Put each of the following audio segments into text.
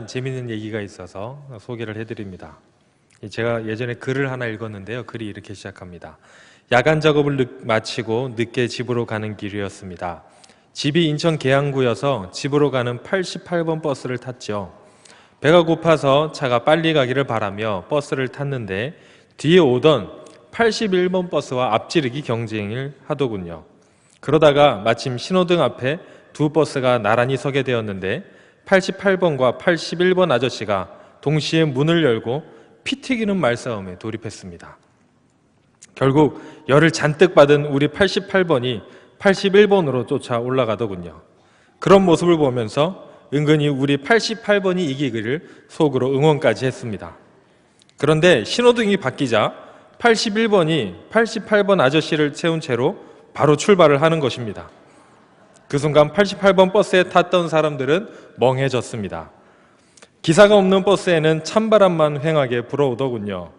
재미있는 얘기가 있어서 소개를 해드립니다. 제가 예전에 글을 하나 읽었는데요. 글이 이렇게 시작합니다. 야간 작업을 마치고 늦게 집으로 가는 길이었습니다. 집이 인천 계양구여서 집으로 가는 88번 버스를 탔죠. 배가 고파서 차가 빨리 가기를 바라며 버스를 탔는데 뒤에 오던 81번 버스와 앞지르기 경쟁을 하더군요. 그러다가 마침 신호등 앞에 두 버스가 나란히 서게 되었는데 88번과 81번 아저씨가 동시에 문을 열고 피 튀기는 말싸움에 돌입했습니다. 결국 열을 잔뜩 받은 우리 88번이 81번으로 쫓아 올라가더군요. 그런 모습을 보면서 은근히 우리 88번이 이기기를 속으로 응원까지 했습니다. 그런데 신호등이 바뀌자 81번이 88번 아저씨를 채운 채로 바로 출발을 하는 것입니다. 그 순간 88번 버스에 탔던 사람들은 멍해졌습니다. 기사가 없는 버스에는 찬바람만 휑하게 불어오더군요.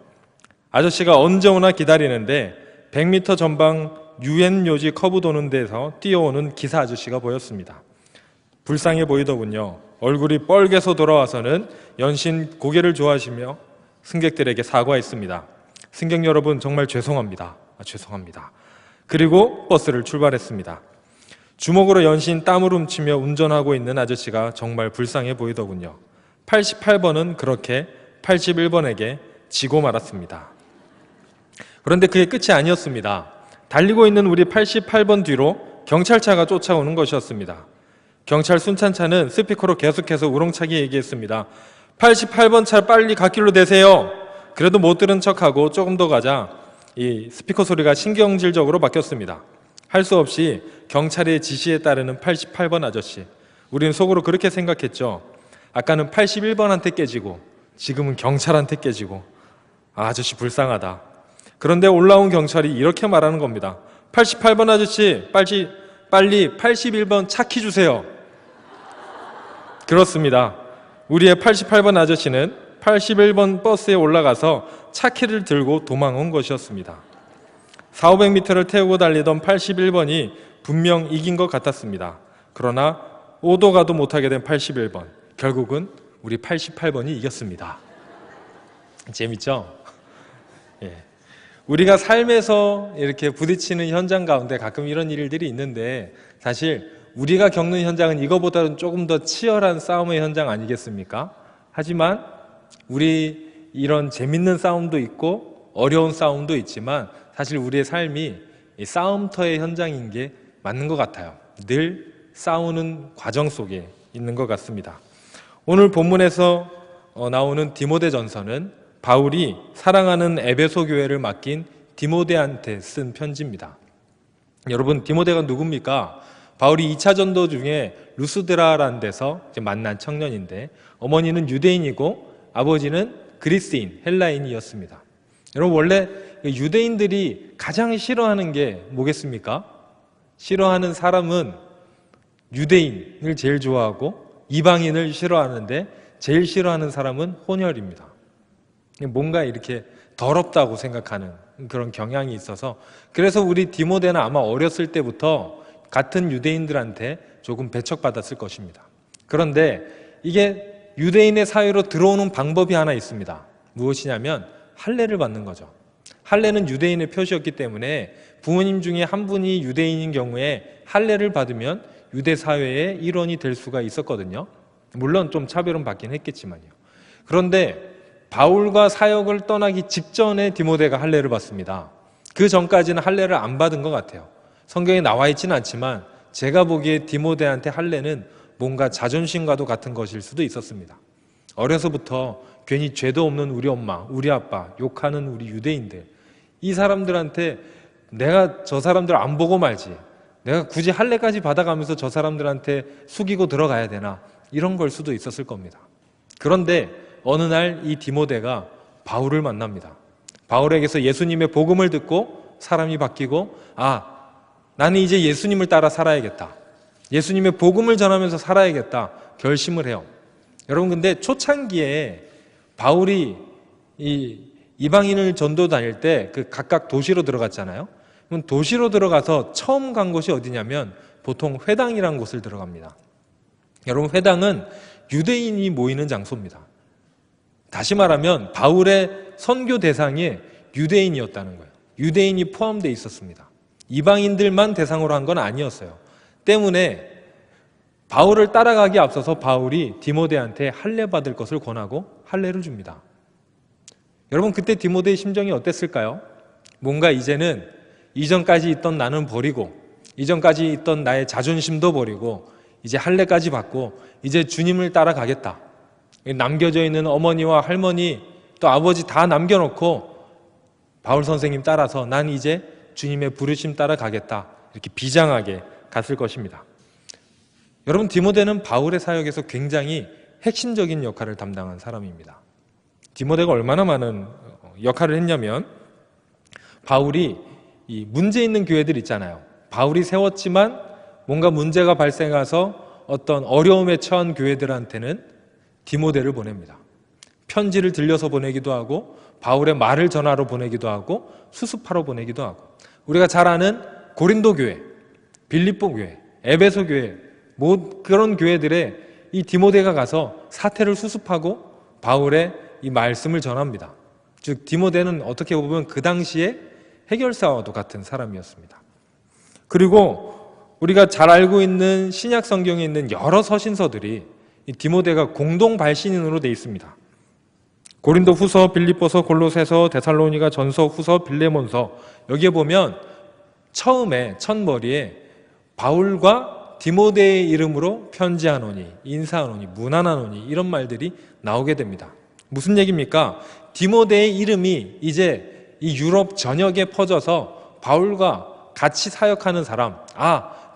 아저씨가 언제 오나 기다리는데 100m 전방 유엔 요지 커브 도는 데서 뛰어오는 기사 아저씨가 보였습니다. 불쌍해 보이더군요. 얼굴이 뻘개서 돌아와서는 연신 고개를 조아시며 승객들에게 사과했습니다. 승객 여러분 정말 죄송합니다. 죄송합니다. 그리고 버스를 출발했습니다. 주먹으로 연신 땀을 훔치며 운전하고 있는 아저씨가 정말 불쌍해 보이더군요. 88번은 그렇게 81번에게 지고 말았습니다. 그런데 그게 끝이 아니었습니다. 달리고 있는 우리 88번 뒤로 경찰차가 쫓아오는 것이었습니다. 경찰 순찰차는 스피커로 계속해서 우렁차게 얘기했습니다. 88번 차 빨리 갓길로 대세요. 그래도 못 들은 척하고 조금 더 가자 이 스피커 소리가 신경질적으로 바뀌었습니다. 할 수 없이 경찰의 지시에 따르는 88번 아저씨. 우리는 속으로 그렇게 생각했죠. 아까는 81번한테 깨지고 지금은 경찰한테 깨지고 아저씨 불쌍하다. 그런데 올라온 경찰이 이렇게 말하는 겁니다. 88번 아저씨 빨리 81번 차 키 주세요. 그렇습니다. 우리의 88번 아저씨는 81번 버스에 올라가서 차 키를 들고 도망온 것이었습니다. 400~500m를 태우고 달리던 81번이 분명 이긴 것 같았습니다. 그러나 오도 가도 못하게 된 81번, 결국은 우리 88번이 이겼습니다. 재밌죠? 예. 우리가 삶에서 이렇게 부딪히는 현장 가운데 가끔 이런 일들이 있는데 사실 우리가 겪는 현장은 이거보다는 조금 더 치열한 싸움의 현장 아니겠습니까? 하지만 우리 이런 재밌는 싸움도 있고 어려운 싸움도 있지만 사실 우리의 삶이 싸움터의 현장인 게 맞는 것 같아요. 늘 싸우는 과정 속에 있는 것 같습니다. 오늘 본문에서 나오는 디모데전서는 바울이 사랑하는 에베소 교회를 맡긴 디모데한테 쓴 편지입니다. 여러분, 디모데가 누굽니까? 바울이 2차 전도 중에 루스드라라는 데서 만난 청년인데 어머니는 유대인이고 아버지는 그리스인, 헬라인이었습니다. 여러분, 원래 유대인들이 가장 싫어하는 게 뭐겠습니까? 싫어하는 사람은 유대인을 제일 좋아하고 이방인을 싫어하는데 제일 싫어하는 사람은 혼혈입니다. 뭔가 이렇게 더럽다고 생각하는 그런 경향이 있어서 그래서 우리 디모데는 아마 어렸을 때부터 같은 유대인들한테 조금 배척받았을 것입니다. 그런데 이게 유대인의 사회로 들어오는 방법이 하나 있습니다. 무엇이냐면 할례를 받는 거죠. 할례는 유대인의 표시였기 때문에 부모님 중에 한 분이 유대인인 경우에 할례를 받으면 유대 사회의 일원이 될 수가 있었거든요. 물론 좀 차별은 받긴 했겠지만요. 그런데 바울과 사역을 떠나기 직전에 디모데가 할례를 받습니다. 그 전까지는 할례를 안 받은 것 같아요. 성경에 나와 있지는 않지만 제가 보기에 디모데한테 할례는 뭔가 자존심과도 같은 것일 수도 있었습니다. 어려서부터 괜히 죄도 없는 우리 엄마, 우리 아빠, 욕하는 우리 유대인들, 이 사람들한테 내가 저 사람들 안 보고 말지, 내가 굳이 할례까지 받아가면서 저 사람들한테 숙이고 들어가야 되나, 이런 걸 수도 있었을 겁니다. 그런데 어느 날 이 디모데가 바울을 만납니다. 바울에게서 예수님의 복음을 듣고 사람이 바뀌고 나는 이제 예수님을 따라 살아야겠다. 예수님의 복음을 전하면서 살아야겠다. 결심을 해요. 여러분, 근데 초창기에 바울이 이 이방인을 전도 다닐 때 그 각각 도시로 들어갔잖아요. 그럼 도시로 들어가서 처음 간 곳이 어디냐면 보통 회당이라는 곳을 들어갑니다. 여러분, 회당은 유대인이 모이는 장소입니다. 다시 말하면 바울의 선교 대상이 유대인이었다는 거예요. 유대인이 포함되어 있었습니다. 이방인들만 대상으로 한 건 아니었어요. 때문에 바울을 따라가기 앞서서 바울이 디모데한테 할례 받을 것을 권하고 할례를 줍니다. 여러분, 그때 디모데의 심정이 어땠을까요? 뭔가 이제는 이전까지 있던 나는 버리고, 이전까지 있던 나의 자존심도 버리고, 이제 할례까지 받고 이제 주님을 따라가겠다. 남겨져 있는 어머니와 할머니 또 아버지 다 남겨놓고 바울 선생님 따라서 난 이제 주님의 부르심 따라가겠다, 이렇게 비장하게 갔을 것입니다. 여러분, 디모데는 바울의 사역에서 굉장히 핵심적인 역할을 담당한 사람입니다. 디모데가 얼마나 많은 역할을 했냐면, 바울이 이 문제 있는 교회들 있잖아요. 바울이 세웠지만 뭔가 문제가 발생해서 어떤 어려움에 처한 교회들한테는 디모데를 보냅니다. 편지를 들려서 보내기도 하고, 바울의 말을 전하러 보내기도 하고, 수습하러 보내기도 하고, 우리가 잘 아는 고린도 교회, 빌립보 교회, 에베소 교회, 그런 교회들에 이 디모데가 가서 사태를 수습하고 바울의 이 말씀을 전합니다. 즉 디모데는 어떻게 보면 그 당시에 해결사와도 같은 사람이었습니다. 그리고 우리가 잘 알고 있는 신약 성경에 있는 여러 서신서들이 이 디모데가 공동 발신인으로 되어 있습니다. 고린도 후서, 빌립보서, 골로새서, 데살로니가 전서, 후서, 빌레몬서, 여기에 보면 처음에 첫머리에 바울과 디모데의 이름으로 편지하노니, 인사하노니, 문안하노니, 이런 말들이 나오게 됩니다. 무슨 얘기입니까? 디모데의 이름이 이제 이 유럽 전역에 퍼져서 바울과 같이 사역하는 사람,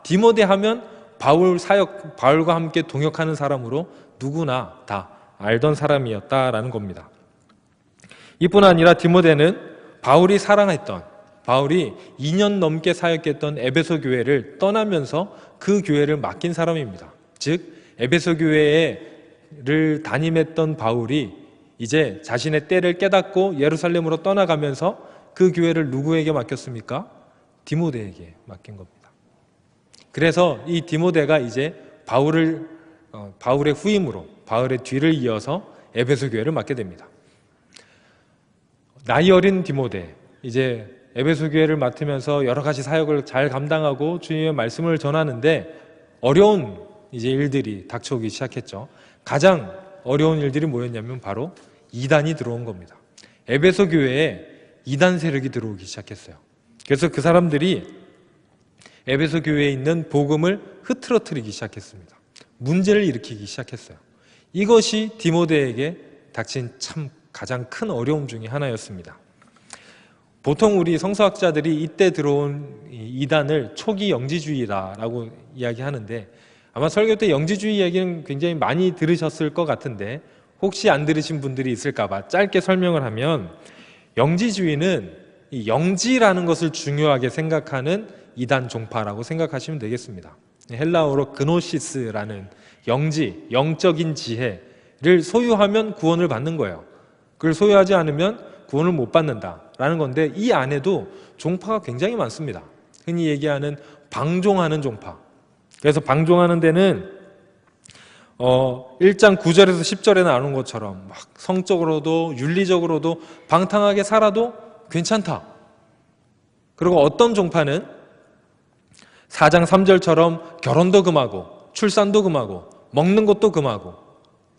디모데 하면 바울과 함께 동역하는 사람으로 누구나 다 알던 사람이었다라는 겁니다. 이뿐 아니라 디모데는 바울이 사랑했던, 바울이 2년 넘게 사역했던 에베소 교회를 떠나면서 그 교회를 맡긴 사람입니다. 즉 에베소 교회를 담임했던 바울이 이제 자신의 때를 깨닫고 예루살렘으로 떠나가면서 그 교회를 누구에게 맡겼습니까? 디모데에게 맡긴 겁니다. 그래서 이 디모데가 이제 바울의 후임으로 바울의 뒤를 이어서 에베소 교회를 맡게 됩니다. 나이 어린 디모데, 이제 에베소 교회를 맡으면서 여러 가지 사역을 잘 감당하고 주님의 말씀을 전하는데 어려운 이제 일들이 닥쳐오기 시작했죠. 가장 어려운 일들이 뭐였냐면 바로 이단이 들어온 겁니다. 에베소 교회에 이단 세력이 들어오기 시작했어요. 그래서 그 사람들이 에베소 교회에 있는 복음을 흐트러뜨리기 시작했습니다. 문제를 일으키기 시작했어요. 이것이 디모데에게 닥친 참 가장 큰 어려움 중에 하나였습니다. 보통 우리 성서학자들이 이때 들어온 이단을 초기 영지주의라고 이야기하는데, 아마 설교 때 영지주의 이야기는 굉장히 많이 들으셨을 것 같은데 혹시 안 들으신 분들이 있을까 봐 짧게 설명을 하면, 영지주의는 이 영지라는 것을 중요하게 생각하는 이단 종파라고 생각하시면 되겠습니다. 헬라어로 그노시스라는 영지, 영적인 지혜를 소유하면 구원을 받는 거예요. 그걸 소유하지 않으면 구원을 못 받는다라는 건데, 이 안에도 종파가 굉장히 많습니다. 흔히 얘기하는 방종하는 종파. 그래서 방종하는 데는 1장 9절에서 10절에 나오는 것처럼 막 성적으로도 윤리적으로도 방탕하게 살아도 괜찮다. 그리고 어떤 종파는 4장 3절처럼 결혼도 금하고 출산도 금하고 먹는 것도 금하고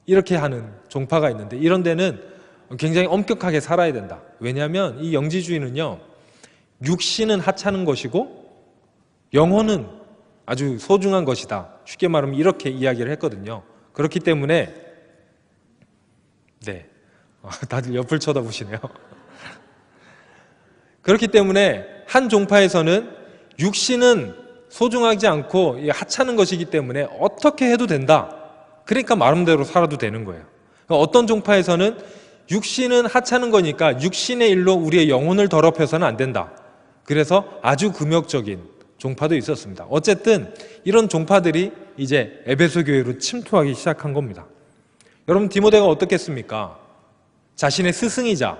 이렇게 하는 종파가 있는데, 이런 데는 굉장히 엄격하게 살아야 된다. 왜냐하면 이 영지주의는요, 육신은 하찮은 것이고 영혼은 아주 소중한 것이다. 쉽게 말하면 이렇게 이야기를 했거든요. 그렇기 때문에 다들 옆을 쳐다보시네요. 그렇기 때문에 한 종파에서는 육신은 소중하지 않고 하찮은 것이기 때문에 어떻게 해도 된다. 그러니까 마음대로 살아도 되는 거예요. 어떤 종파에서는 육신은 하찮은 거니까 육신의 일로 우리의 영혼을 더럽혀서는 안 된다. 그래서 아주 금욕적인 종파도 있었습니다. 어쨌든 이런 종파들이 이제 에베소 교회로 침투하기 시작한 겁니다. 여러분, 디모데가 어떻겠습니까? 자신의 스승이자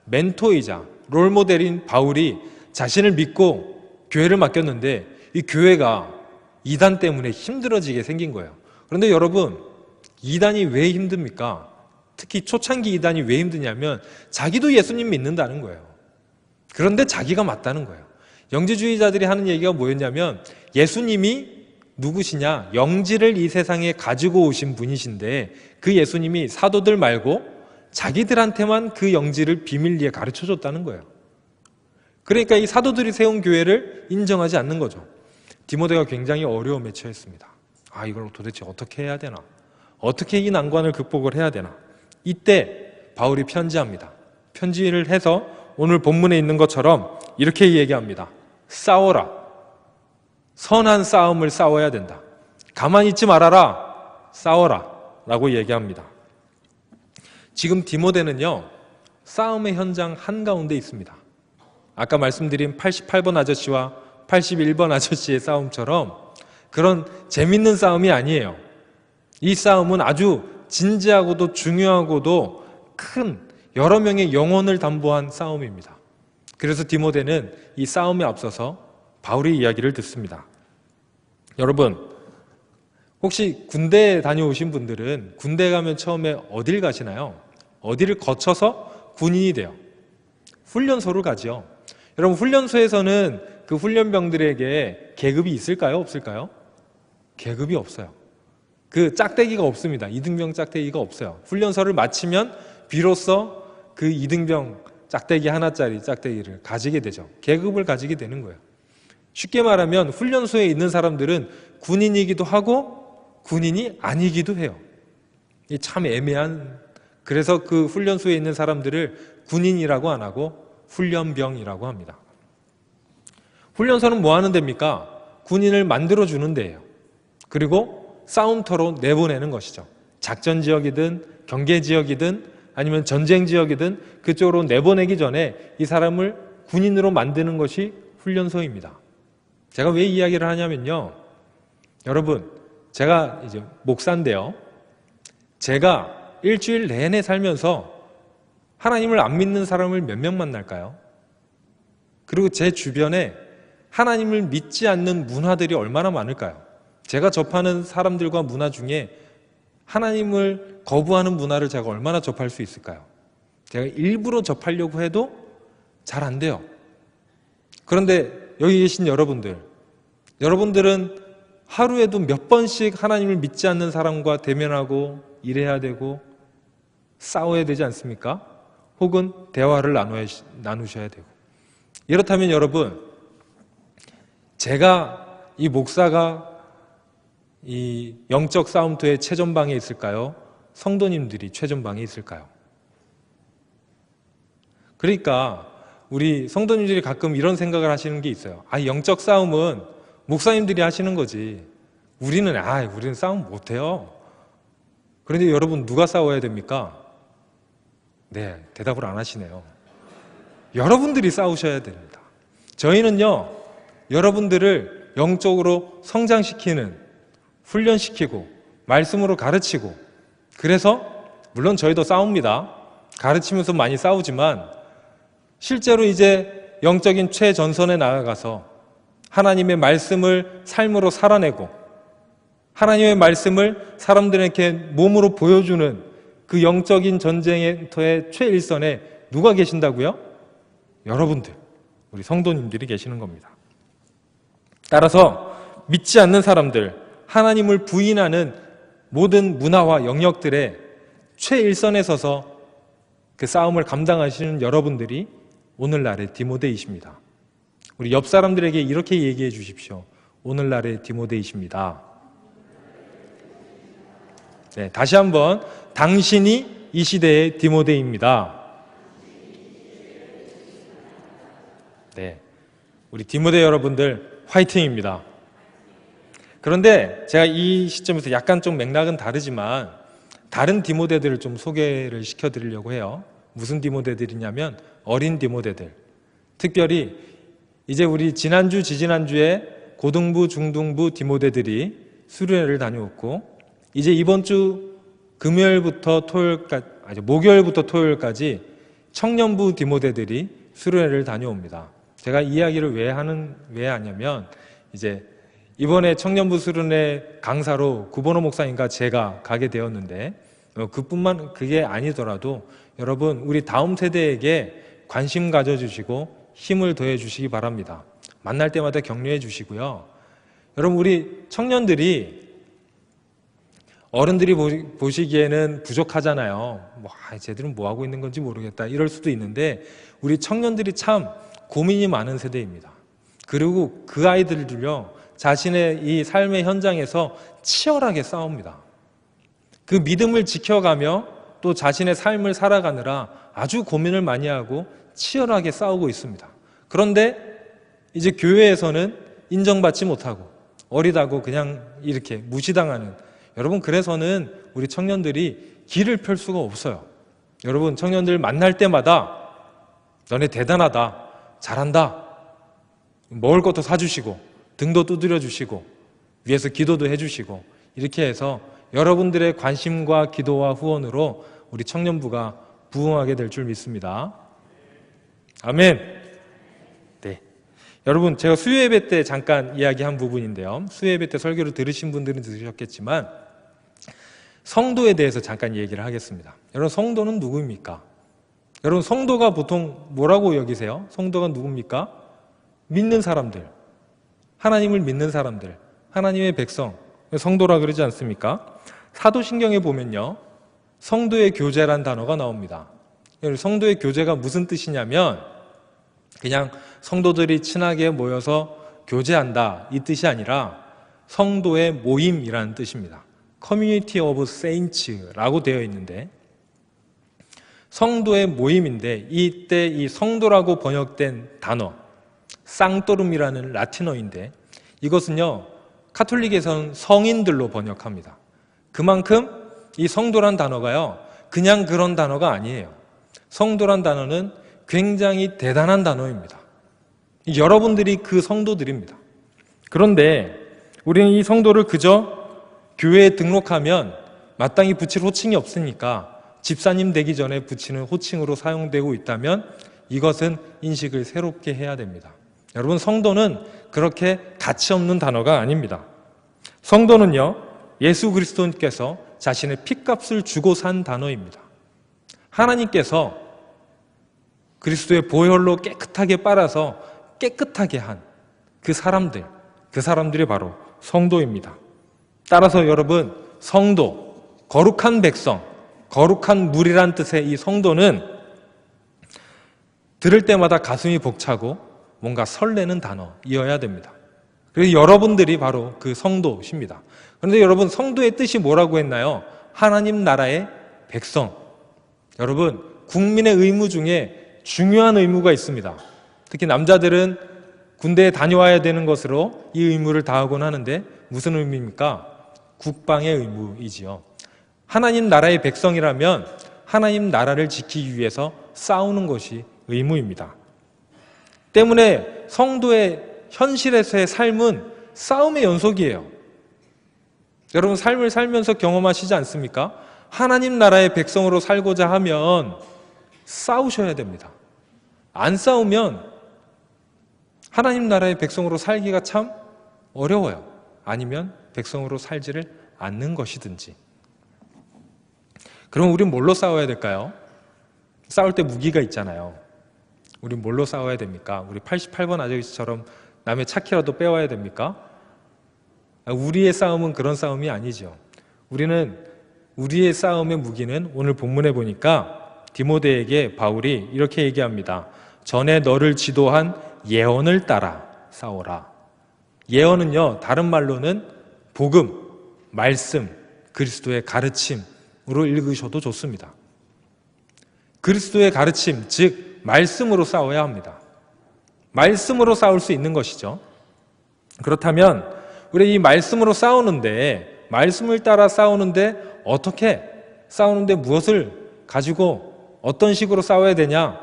멘토이자 롤모델인 바울이 자신을 믿고 교회를 맡겼는데 이 교회가 이단 때문에 힘들어지게 생긴 거예요. 그런데 여러분, 이단이 왜 힘듭니까? 특히 초창기 이단이 왜 힘드냐면 자기도 예수님 믿는다는 거예요. 그런데 자기가 맞다는 거예요. 영지주의자들이 하는 얘기가 뭐였냐면 예수님이 누구시냐? 영지를 이 세상에 가지고 오신 분이신데 그 예수님이 사도들 말고 자기들한테만 그 영지를 비밀리에 가르쳐 줬다는 거예요. 그러니까 이 사도들이 세운 교회를 인정하지 않는 거죠. 디모데가 굉장히 어려움에 처했습니다. 이걸 도대체 어떻게 해야 되나? 어떻게 이 난관을 극복을 해야 되나? 이때 바울이 편지합니다. 편지를 해서 오늘 본문에 있는 것처럼 이렇게 얘기합니다. 싸워라. 선한 싸움을 싸워야 된다. 가만히 있지 말아라. 싸워라. 라고 얘기합니다. 지금 디모데는요, 싸움의 현장 한가운데 있습니다. 아까 말씀드린 88번 아저씨와 81번 아저씨의 싸움처럼 그런 재밌는 싸움이 아니에요. 이 싸움은 아주 진지하고도 중요하고도 큰 여러 명의 영혼을 담보한 싸움입니다. 그래서 디모데는 이 싸움에 앞서서 바울의 이야기를 듣습니다. 여러분, 혹시 군대에 다녀오신 분들은 군대 가면 처음에 어딜 가시나요? 어디를 거쳐서 군인이 돼요? 훈련소를 가죠. 여러분, 훈련소에서는 그 훈련병들에게 계급이 있을까요? 없을까요? 계급이 없어요. 그 짝대기가 없습니다. 이등병 짝대기가 없어요. 훈련소를 마치면 비로소 그 이등병 짝대기 하나짜리 짝대기를 가지게 되죠. 계급을 가지게 되는 거예요. 쉽게 말하면 훈련소에 있는 사람들은 군인이기도 하고 군인이 아니기도 해요. 이 참 애매한, 그래서 그 훈련소에 있는 사람들을 군인이라고 안 하고 훈련병이라고 합니다. 훈련소는 뭐 하는 데입니까? 군인을 만들어주는 데예요. 그리고 싸움터로 내보내는 것이죠. 작전 지역이든 경계 지역이든 아니면 전쟁 지역이든 그쪽으로 내보내기 전에 이 사람을 군인으로 만드는 것이 훈련소입니다. 제가 왜 이야기를 하냐면요. 여러분, 제가 이제 목사인데요. 제가 일주일 내내 살면서 하나님을 안 믿는 사람을 몇 명 만날까요? 그리고 제 주변에 하나님을 믿지 않는 문화들이 얼마나 많을까요? 제가 접하는 사람들과 문화 중에 하나님을 거부하는 문화를 제가 얼마나 접할 수 있을까요? 제가 일부러 접하려고 해도 잘 안 돼요. 그런데 여기 계신 여러분들은 하루에도 몇 번씩 하나님을 믿지 않는 사람과 대면하고 일해야 되고 싸워야 되지 않습니까? 혹은 대화를 나누셔야 되고. 이렇다면 여러분, 제가 이 목사가 이 영적 싸움터의 최전방에 있을까요? 성도님들이 최전방에 있을까요? 그러니까 우리 성도님들이 가끔 이런 생각을 하시는 게 있어요. 영적 싸움은 목사님들이 하시는 거지. 우리는 싸움 못해요. 그런데 여러분, 누가 싸워야 됩니까? 네, 대답을 안 하시네요. 여러분들이 싸우셔야 됩니다. 저희는요, 여러분들을 영적으로 성장시키는, 훈련시키고 말씀으로 가르치고, 그래서 물론 저희도 싸웁니다. 가르치면서 많이 싸우지만 실제로 이제 영적인 최전선에 나아가서 하나님의 말씀을 삶으로 살아내고 하나님의 말씀을 사람들에게 몸으로 보여주는 그 영적인 전쟁터의 최일선에 누가 계신다고요? 여러분들, 우리 성도님들이 계시는 겁니다. 따라서 믿지 않는 사람들, 하나님을 부인하는 모든 문화와 영역들의 최일선에 서서 그 싸움을 감당하시는 여러분들이 오늘날의 디모데이십니다. 우리 옆 사람들에게 이렇게 얘기해 주십시오. 오늘날의 디모데이십니다. 네, 다시 한번, 당신이 이 시대의 디모데입니다. 네, 우리 디모데 여러분들 화이팅입니다. 그런데 제가 이 시점에서 약간 좀 맥락은 다르지만 다른 디모데들을 좀 소개를 시켜드리려고 해요. 무슨 디모데들이냐면 어린 디모데들. 특별히 이제 우리 지난주, 지지난주에 고등부, 중등부 디모데들이 수련회를 다녀왔고, 이제 이번 주 금요일부터 목요일부터 토요일까지 청년부 디모데들이 수련회를 다녀옵니다. 제가 이 이야기를 왜 하냐면, 이제 이번에 청년부 수련회 강사로 구본호 목사님과 제가 가게 되었는데 그게 아니더라도 여러분 우리 다음 세대에게 관심 가져주시고 힘을 더해 주시기 바랍니다. 만날 때마다 격려해 주시고요. 여러분 우리 청년들이 어른들이 보시기에는 부족하잖아요. 쟤들은 뭐 하고 있는 건지 모르겠다 이럴 수도 있는데 우리 청년들이 참 고민이 많은 세대입니다. 그리고 그 아이들을요 자신의 이 삶의 현장에서 치열하게 싸웁니다. 그 믿음을 지켜가며 또 자신의 삶을 살아가느라 아주 고민을 많이 하고 치열하게 싸우고 있습니다. 그런데 이제 교회에서는 인정받지 못하고 어리다고 그냥 이렇게 무시당하는, 여러분 그래서는 우리 청년들이 길을 펼 수가 없어요. 여러분 청년들 만날 때마다 너네 대단하다, 잘한다, 먹을 것도 사주시고 등도 두드려 주시고 위에서 기도도 해주시고 이렇게 해서 여러분들의 관심과 기도와 후원으로 우리 청년부가 부흥하게 될 줄 믿습니다. 아멘. 네, 여러분 제가 수요예배 때 잠깐 이야기한 부분인데요, 수요예배 때 설교를 들으신 분들은 들으셨겠지만 성도에 대해서 잠깐 얘기를 하겠습니다. 여러분 성도는 누구입니까? 여러분 성도가 보통 뭐라고 여기세요? 성도가 누굽니까? 믿는 사람들, 하나님을 믿는 사람들, 하나님의 백성, 성도라 그러지 않습니까? 사도신경에 보면요 성도의 교제란 단어가 나옵니다. 성도의 교제가 무슨 뜻이냐면 그냥 성도들이 친하게 모여서 교제한다 이 뜻이 아니라 성도의 모임이라는 뜻입니다. Community of Saints라고 되어 있는데 성도의 모임인데 이때 이 성도라고 번역된 단어 쌍토름이라는 라틴어인데 이것은요 카톨릭에서는 성인들로 번역합니다. 그만큼 이 성도란 단어가요 그냥 그런 단어가 아니에요. 성도란 단어는 굉장히 대단한 단어입니다. 여러분들이 그 성도들입니다. 그런데 우리는 이 성도를 그저 교회에 등록하면 마땅히 붙일 호칭이 없으니까 집사님 되기 전에 붙이는 호칭으로 사용되고 있다면 이것은 인식을 새롭게 해야 됩니다. 여러분 성도는 그렇게 가치 없는 단어가 아닙니다. 성도는요 예수 그리스도께서 자신의 핏값을 주고 산 단어입니다. 하나님께서 그리스도의 보혈로 깨끗하게 빨아서 깨끗하게 한 그 사람들이 바로 성도입니다. 따라서 여러분 성도, 거룩한 백성, 거룩한 물이란 뜻의 이 성도는 들을 때마다 가슴이 벅차고 뭔가 설레는 단어이어야 됩니다. 그래서 여러분들이 바로 그 성도십니다. 그런데 여러분 성도의 뜻이 뭐라고 했나요? 하나님 나라의 백성. 여러분 국민의 의무 중에 중요한 의무가 있습니다. 특히 남자들은 군대에 다녀와야 되는 것으로 이 의무를 다하곤 하는데 무슨 의무입니까? 국방의 의무이지요. 하나님 나라의 백성이라면 하나님 나라를 지키기 위해서 싸우는 것이 의무입니다. 때문에 성도의 현실에서의 삶은 싸움의 연속이에요. 여러분 삶을 살면서 경험하시지 않습니까? 하나님 나라의 백성으로 살고자 하면 싸우셔야 됩니다. 안 싸우면 하나님 나라의 백성으로 살기가 참 어려워요. 아니면 백성으로 살지를 않는 것이든지. 그럼 우린 뭘로 싸워야 될까요? 싸울 때 무기가 있잖아요. 우린 뭘로 싸워야 됩니까? 우리 88번 아저씨처럼 남의 차키라도 빼와야 됩니까? 우리의 싸움은 그런 싸움이 아니죠. 우리의 싸움의 무기는 오늘 본문에 보니까 디모데에게 바울이 이렇게 얘기합니다. 전에 너를 지도한 예언을 따라 싸워라. 예언은요 다른 말로는 복음, 말씀, 그리스도의 가르침으로 읽으셔도 좋습니다. 그리스도의 가르침, 즉 말씀으로 싸워야 합니다. 말씀으로 싸울 수 있는 것이죠. 그렇다면 우리 이 말씀으로 싸우는데, 말씀을 따라 싸우는데 어떻게 싸우는데 무엇을 가지고 어떤 식으로 싸워야 되냐?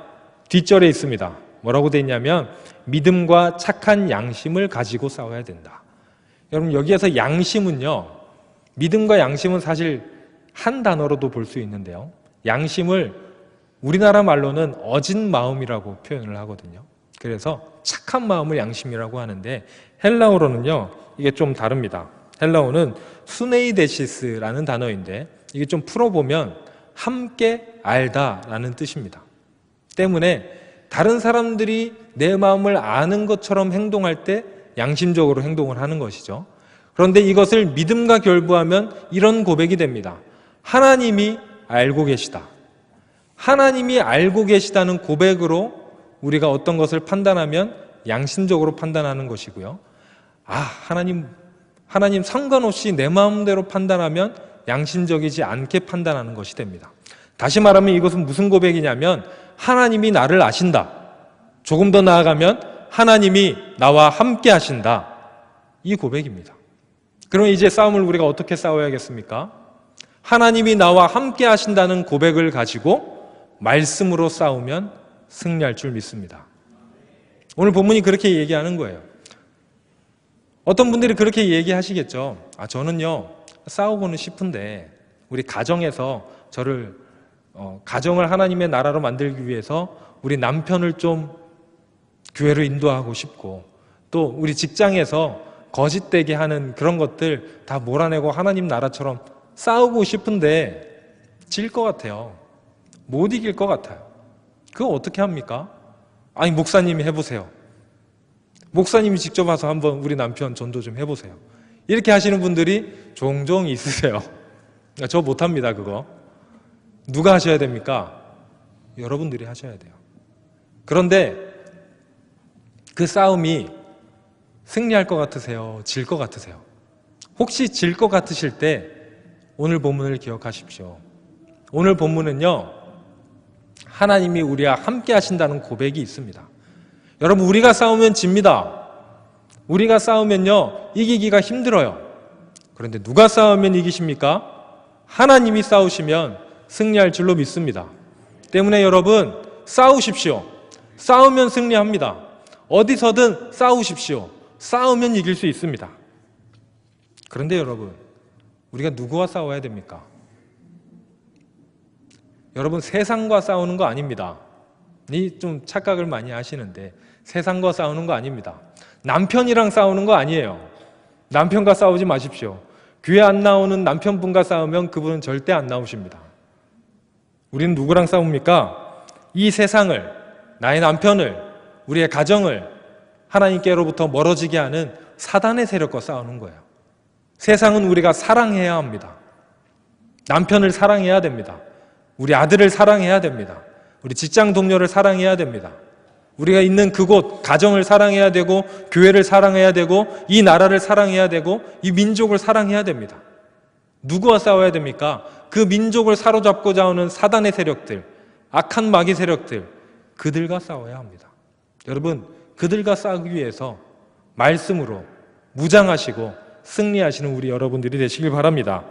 뒷절에 있습니다. 뭐라고 되어 있냐면 믿음과 착한 양심을 가지고 싸워야 된다. 여러분 여기에서 양심은요, 믿음과 양심은 사실 한 단어로도 볼 수 있는데요, 양심을 우리나라 말로는 어진 마음이라고 표현을 하거든요. 그래서 착한 마음을 양심이라고 하는데 헬라어로는요 이게 좀 다릅니다. 헬라어는 수네이데시스라는 단어인데 이게 좀 풀어보면 함께 알다라는 뜻입니다. 때문에 다른 사람들이 내 마음을 아는 것처럼 행동할 때 양심적으로 행동을 하는 것이죠. 그런데 이것을 믿음과 결부하면 이런 고백이 됩니다. 하나님이 알고 계시다. 하나님이 알고 계시다는 고백으로 우리가 어떤 것을 판단하면 양심적으로 판단하는 것이고요. 하나님 상관없이 내 마음대로 판단하면 양심적이지 않게 판단하는 것이 됩니다. 다시 말하면 이것은 무슨 고백이냐면 하나님이 나를 아신다. 조금 더 나아가면 하나님이 나와 함께 하신다. 이 고백입니다. 그럼 이제 싸움을 우리가 어떻게 싸워야겠습니까? 하나님이 나와 함께 하신다는 고백을 가지고 말씀으로 싸우면 승리할 줄 믿습니다. 오늘 본문이 그렇게 얘기하는 거예요. 어떤 분들이 그렇게 얘기하시겠죠. 저는요 싸우고는 싶은데 우리 가정에서 가정을 하나님의 나라로 만들기 위해서 우리 남편을 좀 교회로 인도하고 싶고, 또 우리 직장에서 거짓되게 하는 그런 것들 다 몰아내고 하나님 나라처럼 싸우고 싶은데 질 것 같아요. 못 이길 것 같아요. 그거 어떻게 합니까? 목사님이 해보세요. 목사님이 직접 와서 한번 우리 남편 전도 좀 해보세요. 이렇게 하시는 분들이 종종 있으세요. 저 못합니다. 그거 누가 하셔야 됩니까? 여러분들이 하셔야 돼요. 그런데 그 싸움이 승리할 것 같으세요? 질 것 같으세요? 혹시 질 것 같으실 때 오늘 본문을 기억하십시오. 오늘 본문은요 하나님이 우리와 함께 하신다는 고백이 있습니다. 여러분, 우리가 싸우면 집니다. 우리가 싸우면요 이기기가 힘들어요. 그런데 누가 싸우면 이기십니까? 하나님이 싸우시면 승리할 줄로 믿습니다. 때문에 여러분 싸우십시오. 싸우면 승리합니다. 어디서든 싸우십시오. 싸우면 이길 수 있습니다. 그런데 여러분, 우리가 누구와 싸워야 됩니까? 여러분, 세상과 싸우는 거 아닙니다. 좀 착각을 많이 하시는데 세상과 싸우는 거 아닙니다. 남편이랑 싸우는 거 아니에요. 남편과 싸우지 마십시오. 교회 안 나오는 남편분과 싸우면 그분은 절대 안 나오십니다. 우리는 누구랑 싸웁니까? 이 세상을, 나의 남편을, 우리의 가정을 하나님께로부터 멀어지게 하는 사단의 세력과 싸우는 거예요. 세상은 우리가 사랑해야 합니다. 남편을 사랑해야 됩니다. 우리 아들을 사랑해야 됩니다. 우리 직장 동료를 사랑해야 됩니다. 우리가 있는 그곳, 가정을 사랑해야 되고, 교회를 사랑해야 되고, 이 나라를 사랑해야 되고, 이 민족을 사랑해야 됩니다. 누구와 싸워야 됩니까? 그 민족을 사로잡고자 하는 사단의 세력들, 악한 마귀 세력들, 그들과 싸워야 합니다. 여러분, 그들과 싸우기 위해서 말씀으로 무장하시고 승리하시는 우리 여러분들이 되시길 바랍니다.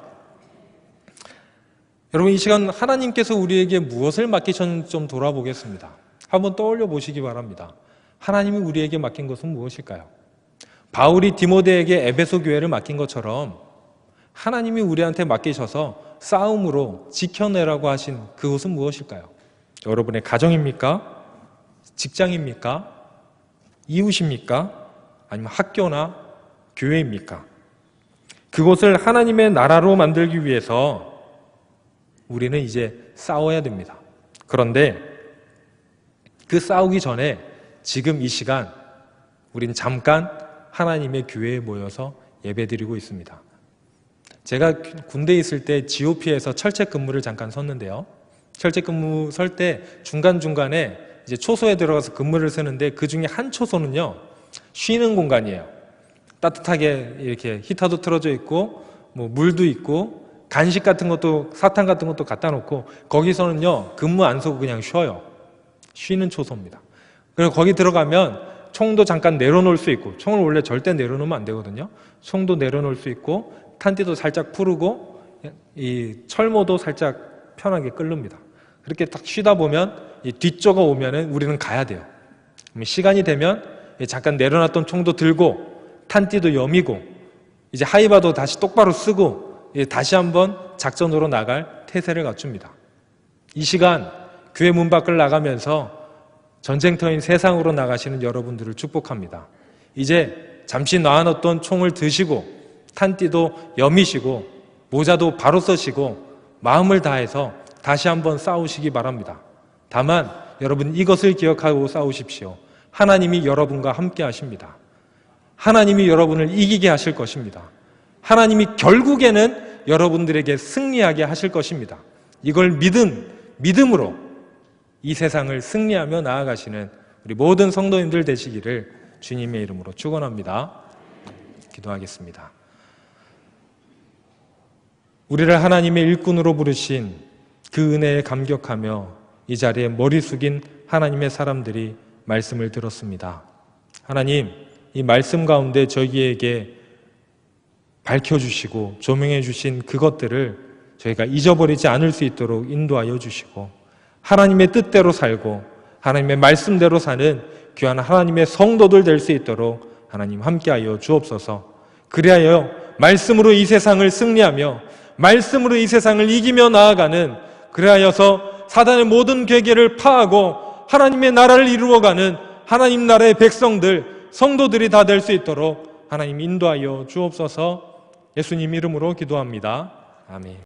여러분, 이 시간 하나님께서 우리에게 무엇을 맡기셨는지 좀 돌아보겠습니다. 한번 떠올려 보시기 바랍니다. 하나님이 우리에게 맡긴 것은 무엇일까요? 바울이 디모데에게 에베소 교회를 맡긴 것처럼 하나님이 우리한테 맡기셔서 싸움으로 지켜내라고 하신 그것은 무엇일까요? 여러분의 가정입니까? 직장입니까? 이웃입니까? 아니면 학교나 교회입니까? 그것을 하나님의 나라로 만들기 위해서 우리는 이제 싸워야 됩니다. 그런데 그 싸우기 전에 지금 이 시간 우린 잠깐 하나님의 교회에 모여서 예배드리고 있습니다. 제가 군대에 있을 때 GOP에서 철책 근무를 잠깐 섰는데요. 철책 근무 설 때 중간중간에 이제 초소에 들어가서 근무를 쓰는데 그 중에 한 초소는요, 쉬는 공간이에요. 따뜻하게 이렇게 히터도 틀어져 있고, 물도 있고, 간식 같은 것도, 사탕 같은 것도 갖다 놓고, 거기서는요, 근무 안 서고 그냥 쉬어요. 쉬는 초소입니다. 그리고 거기 들어가면 총도 잠깐 내려놓을 수 있고, 총을 원래 절대 내려놓으면 안 되거든요. 총도 내려놓을 수 있고, 탄띠도 살짝 풀고, 이 철모도 살짝 편하게 끓습니다. 그렇게 딱 쉬다 보면 이 뒷조가 오면은 우리는 가야 돼요. 시간이 되면 잠깐 내려놨던 총도 들고, 탄띠도 여미고, 이제 하이바도 다시 똑바로 쓰고, 다시 한번 작전으로 나갈 태세를 갖춥니다. 이 시간 교회 문 밖을 나가면서 전쟁터인 세상으로 나가시는 여러분들을 축복합니다. 이제 잠시 놔놨던 총을 드시고 탄띠도 여미시고 모자도 바로 쓰시고 마음을 다해서 다시 한번 싸우시기 바랍니다. 다만 여러분 이것을 기억하고 싸우십시오. 하나님이 여러분과 함께 하십니다. 하나님이 여러분을 이기게 하실 것입니다. 하나님이 결국에는 여러분들에게 승리하게 하실 것입니다. 이걸 믿음으로 이 세상을 승리하며 나아가시는 우리 모든 성도님들 되시기를 주님의 이름으로 축원합니다. 기도하겠습니다. 우리를 하나님의 일꾼으로 부르신 그 은혜에 감격하며 이 자리에 머리 숙인 하나님의 사람들이 말씀을 들었습니다. 하나님, 이 말씀 가운데 저희에게 밝혀주시고 조명해 주신 그것들을 저희가 잊어버리지 않을 수 있도록 인도하여 주시고 하나님의 뜻대로 살고 하나님의 말씀대로 사는 귀한 하나님의 성도들 될 수 있도록 하나님 함께하여 주옵소서. 그리하여 말씀으로 이 세상을 승리하며 말씀으로 이 세상을 이기며 나아가는, 그리하여서 사단의 모든 괴계를 파하고 하나님의 나라를 이루어가는 하나님 나라의 백성들, 성도들이 다 될 수 있도록 하나님 인도하여 주옵소서. 예수님 이름으로 기도합니다. 아멘.